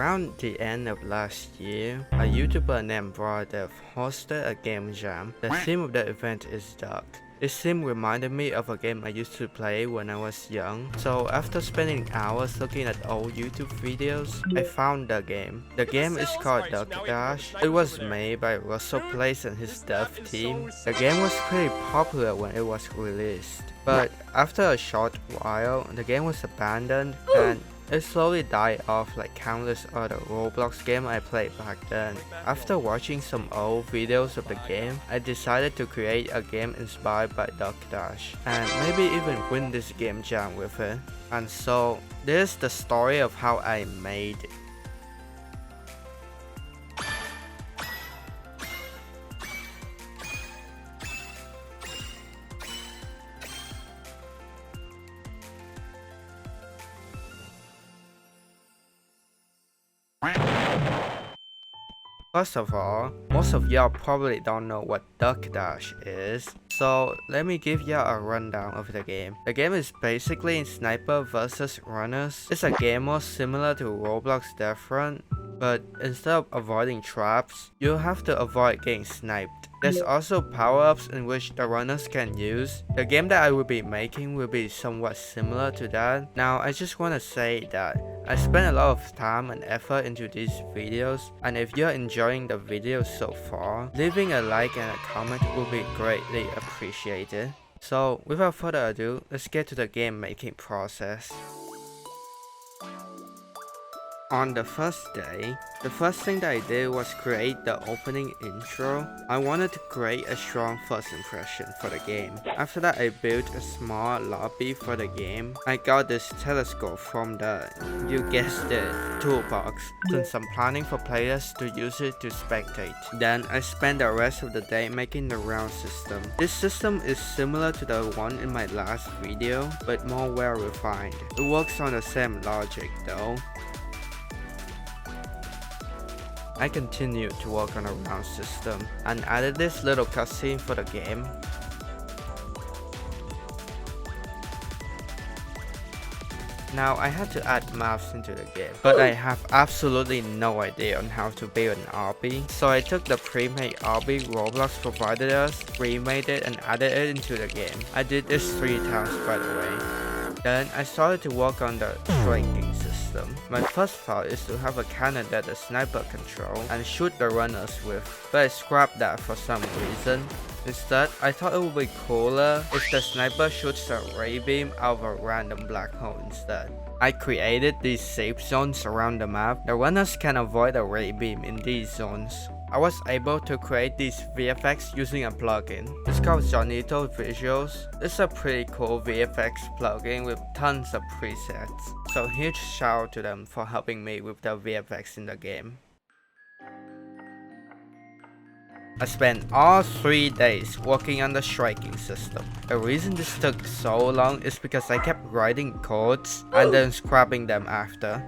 Around the end of last year, a YouTuber named robloxdev hosted a game jam. The theme of the event is duck. This theme reminded me of a game I used to play when I was young, so after spending hours looking at old YouTube videos, I found the game. The game is called Duck Dash. It was made by Russell Place and his dev team. The game was pretty popular when it was released, but after a short while, the game was abandoned and it slowly died off like countless other Roblox games I played back then. After watching some old videos of the game, I decided to create a game inspired by Duck Dash and maybe even win this game jam with it. And so, this is the story of how I made it. First of all, most of y'all probably don't know what Duck Dash is, so let me give y'all a rundown of the game. The game is basically sniper versus runners. It's a game mode similar to Roblox Devlog, but instead of avoiding traps, you have to avoid getting sniped. There's also power-ups in which the runners can use. The game that I will be making will be somewhat similar to that. Now, I just want to say that I spent a lot of time and effort into these videos, and if you're enjoying the video so far, leaving a like and a comment will be greatly appreciated. So, without further ado, let's get to the game making process. On the first day, the first thing that I did was create the opening intro. I wanted to create a strong first impression for the game. After that, I built a small lobby for the game. I got this telescope from the, you guessed it, toolbox, since I'm planning for players to use it to spectate. Then I spent the rest of the day making the round system. This system is similar to the one in my last video, but more well refined. It works on the same logic though. I continued to work on a round system and added this little cutscene for the game. Now I had to add maps into the game, but I have absolutely no idea on how to build an RB, so I took the pre-made RB Roblox provided us, remade it and added it into the game. I did this 3 times by the way. Then I started to work on the shrinking system. My first thought is to have a cannon that the sniper control and shoot the runners with, but I scrapped that for some reason. Instead, I thought it would be cooler if the sniper shoots a ray beam out of a random black hole instead. I created these safe zones around the map. The runners can avoid a ray beam in these zones. I was able to create these VFX using a plugin. It's called Jonito Visuals. It's a pretty cool VFX plugin with tons of presets. So huge shout out to them for helping me with the VFX in the game. I spent all 3 days working on the striking system. The reason this took so long is because I kept writing codes and then scrapping them after.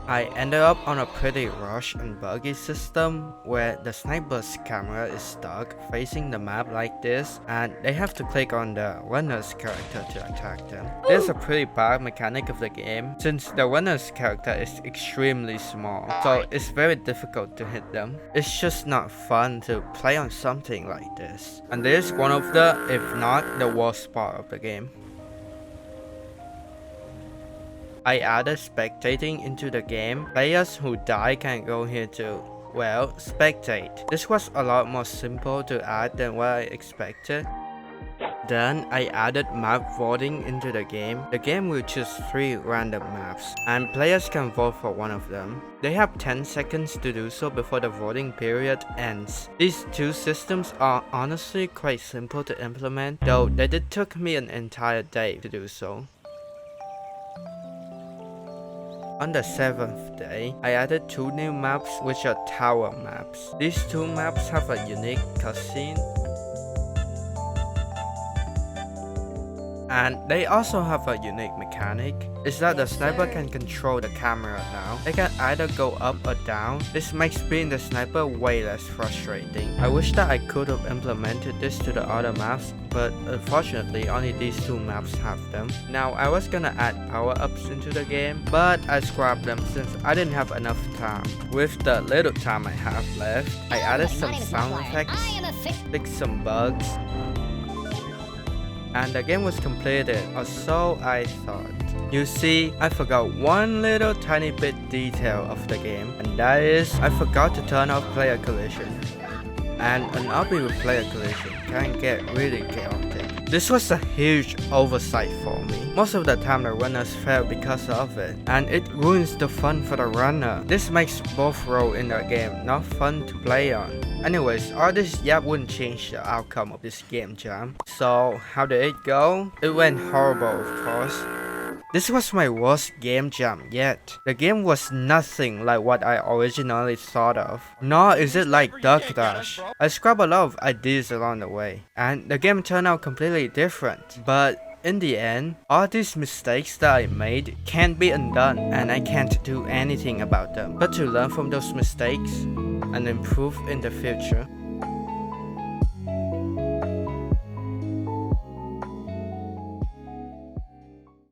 I ended up on a pretty rushed and buggy system where the sniper's camera is stuck facing the map like this and they have to click on the runner's character to attack them. There's a pretty bad mechanic of the game since the runner's character is extremely small, so it's very difficult to hit them. It's just not fun to play on something like this. And this is one of the, if not the worst part of the game. I added spectating into the game. Players who die can go here to, well, spectate. This was a lot more simple to add than what I expected. Then I added map voting into the game. The game will choose 3 random maps and players can vote for one of them. They have 10 seconds to do so before the voting period ends. These 2 systems are honestly quite simple to implement, though they did took me an entire day to do so. On the 7th day, I added 2 new maps which are tower maps. These 2 maps have a unique cutscene. And they also have a unique mechanic, is that the sniper can control the camera now. They can either go up or down. This makes being the sniper way less frustrating. I wish that I could have implemented this to the other maps, but unfortunately only these two maps have them. Now I was gonna add power-ups into the game, but I scrapped them since I didn't have enough time. With the little time I have left, I added some sound effects, fixed some bugs, and the game was completed, or so I thought. You see, I forgot one little tiny bit detail of the game, and that is, I forgot to turn off player collision. And an RP with player collision can get really chaotic. This was a huge oversight for me. Most of the time the runners fail because of it, and it ruins the fun for the runner. This makes both roles in the game not fun to play on. Anyways, all this yap wouldn't change the outcome of this game jam. So, how did it go? It went horrible, of course. This was my worst game jam yet. The game was nothing like what I originally thought of. Nor is it like Duck Dash. I scrapped a lot of ideas along the way, and the game turned out completely different. But in the end, all these mistakes that I made can't be undone, and I can't do anything about them but to learn from those mistakes and improve in the future.